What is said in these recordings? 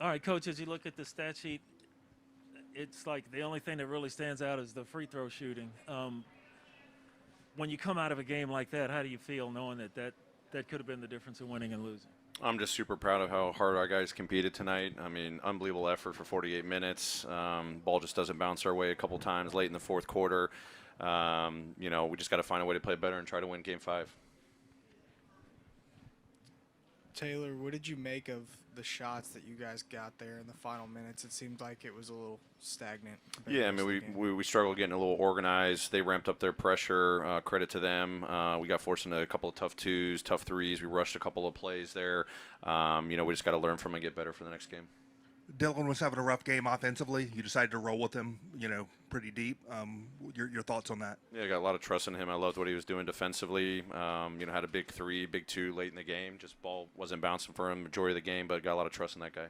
All right, Coach, as you look at the stat sheet, it's like the only thing that really stands out is the free throw shooting. When you come out of a game like that, how do you feel knowing that could have been the difference in winning and losing? I'm just super proud of how hard our guys competed tonight. I mean, unbelievable effort for 48 minutes. Ball just doesn't bounce our way a couple times late in the fourth quarter. We just got to find a way to play better and try to win Game 5. Taylor, what did you make of the shots that you guys got there in the final minutes? It seemed like it was a little stagnant. Yeah, I mean, we struggled getting a little organized. They ramped up their pressure. Credit to them. We got forced into a couple of tough twos, tough threes. We rushed a couple of plays there. We just got to learn from it and get better for the next game. Dylan was having a rough game offensively. You decided to roll with him, pretty deep. Your thoughts on that? Yeah, I got a lot of trust in him. I loved what he was doing defensively. Had a big three, big two late in the game. Just ball wasn't bouncing for him majority of the game, but got a lot of trust in that guy.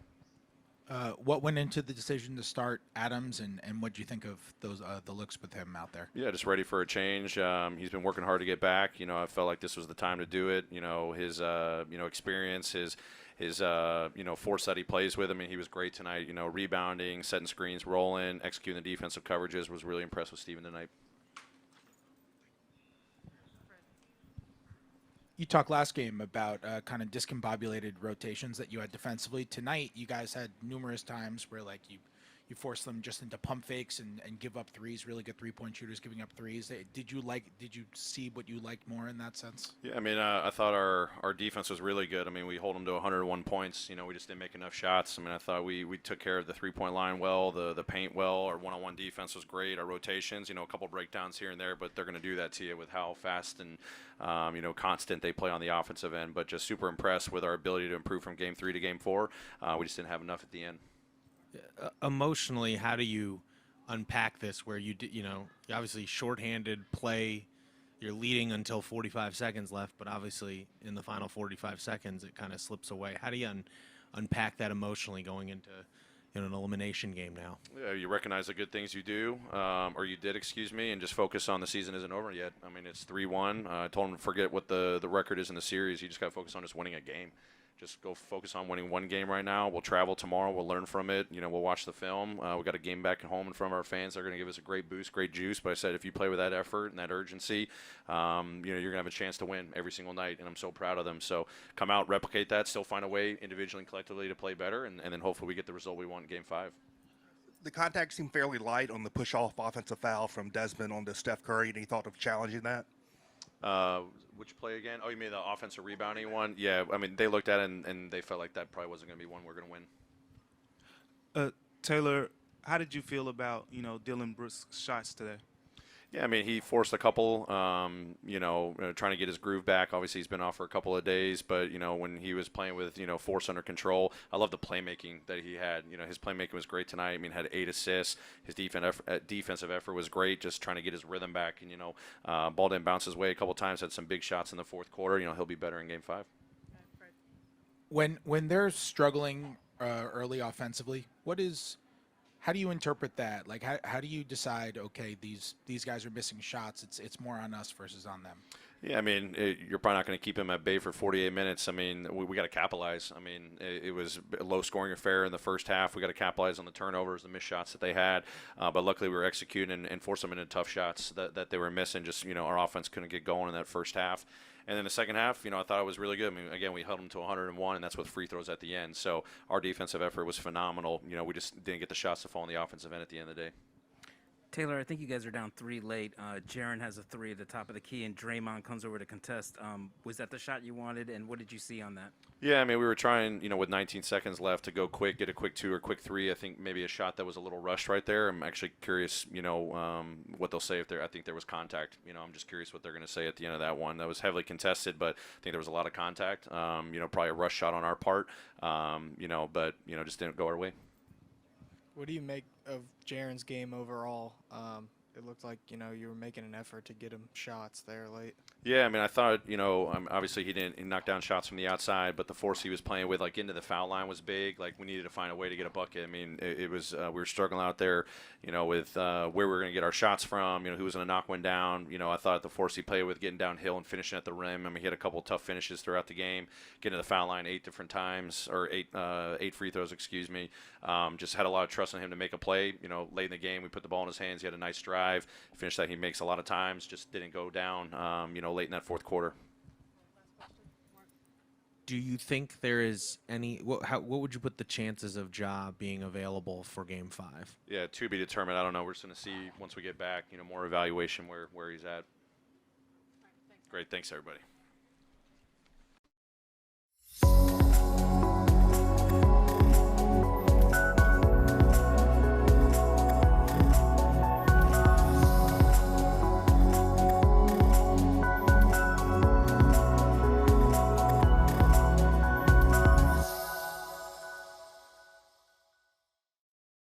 What went into the decision to start Adams, and what do you think of those the looks with him out there? Yeah, just ready for a change. He's been working hard to get back. I felt like this was the time to do it. His experience, his force that he plays with. I mean, he was great tonight. Rebounding, setting screens, rolling, executing the defensive coverages. Was really impressed with Steven tonight. You talked last game about kind of discombobulated rotations that you had defensively. Tonight, you guys had numerous times where you forced them just into pump fakes and give up threes, really good three-point shooters giving up threes. Did you see what you liked more in that sense? Yeah, I mean, I thought our defense was really good. I mean, we hold them to 101 points. We just didn't make enough shots. I mean, I thought we took care of the three-point line well, the paint well. Our one-on-one defense was great. Our rotations, a couple breakdowns here and there, but they're going to do that to you with how fast and, constant they play on the offensive end. But just super impressed with our ability to improve from Game 3 to Game 4. We just didn't have enough at the end. Emotionally, how do you unpack this where you obviously shorthanded play, you're leading until 45 seconds left, but obviously in the final 45 seconds it kind of slips away. How do you unpack that emotionally going into an elimination game now? Yeah, you recognize the good things you do, or you did, and just focus on the season isn't over yet. I mean, it's 3-1. I told him to forget what the record is in the series. You just got to focus on just winning a game. Just go focus on winning one game right now. We'll travel tomorrow. We'll learn from it. We'll watch the film. We got a game back at home in front of our fans. They're going to give us a great boost, great juice. But I said if you play with that effort and that urgency, you're going to have a chance to win every single night. And I'm so proud of them. So come out, replicate that, still find a way individually and collectively to play better, and then hopefully we get the result we want in Game 5. The contact seemed fairly light on the push-off offensive foul from Desmond onto Steph Curry. Any thought of challenging that? Which play again? Oh, you mean the offensive rebounding one? Yeah, I mean, they looked at it and they felt like that probably wasn't going to be one we're going to win. Taylor, how did you feel about, Dylan Brooks' shots today? Yeah, I mean, he forced a couple, trying to get his groove back. Obviously, he's been off for a couple of days, but, when he was playing with, force under control, I love the playmaking that he had. His playmaking was great tonight. I mean, had 8 assists. His defensive effort was great, just trying to get his rhythm back. And, ball didn't bounce his way a couple times, had some big shots in the fourth quarter. He'll be better in Game 5. When they're struggling early offensively, how do you interpret that? Like, how do you decide, okay, these guys are missing shots, it's more on us versus on them? Yeah, I mean, you're probably not going to keep him at bay for 48 minutes. I mean, we got to capitalize. I mean, it was a low-scoring affair in the first half. We got to capitalize on the turnovers, the missed shots that they had. But luckily, we were executing and forced them into tough shots that they were missing. Just, our offense couldn't get going in that first half. And then the second half, I thought it was really good. I mean, again, we held them to 101, and that's with free throws at the end. So our defensive effort was phenomenal. We just didn't get the shots to fall on the offensive end at the end of the day. Taylor, I think you guys are down 3 late. Jaren has a 3 at the top of the key, and Draymond comes over to contest. Was that the shot you wanted, and what did you see on that? Yeah, I mean, we were trying, with 19 seconds left to go quick, get a quick 2 or quick 3. I think maybe a shot that was a little rushed right there. I'm actually curious, what they'll say I think there was contact. I'm just curious what they're going to say at the end of that one. That was heavily contested, but I think there was a lot of contact. Probably a rush shot on our part, but, just didn't go our way. What do you make of Jaren's game overall? It looked like, you were making an effort to get him shots there late. Yeah, I mean, I thought, obviously he knock down shots from the outside, but the force he was playing with, like, into the foul line was big. Like, we needed to find a way to get a bucket. I mean, it was we were struggling out there, with where we were going to get our shots from, who was going to knock one down. I thought the force he played with getting downhill and finishing at the rim. I mean, he had a couple tough finishes throughout the game, getting to the foul line 8 different times, or eight free throws, excuse me. Just had a lot of trust in him to make a play. Late in the game, we put the ball in his hands. He had a nice drive. Finish that he makes a lot of times, just didn't go down, late in that fourth quarter. Do you think there is any? What would you put the chances of Ja being available for Game 5? Yeah, to be determined. I don't know. We're just going to see once we get back, more evaluation where he's at. Great. Thanks, everybody.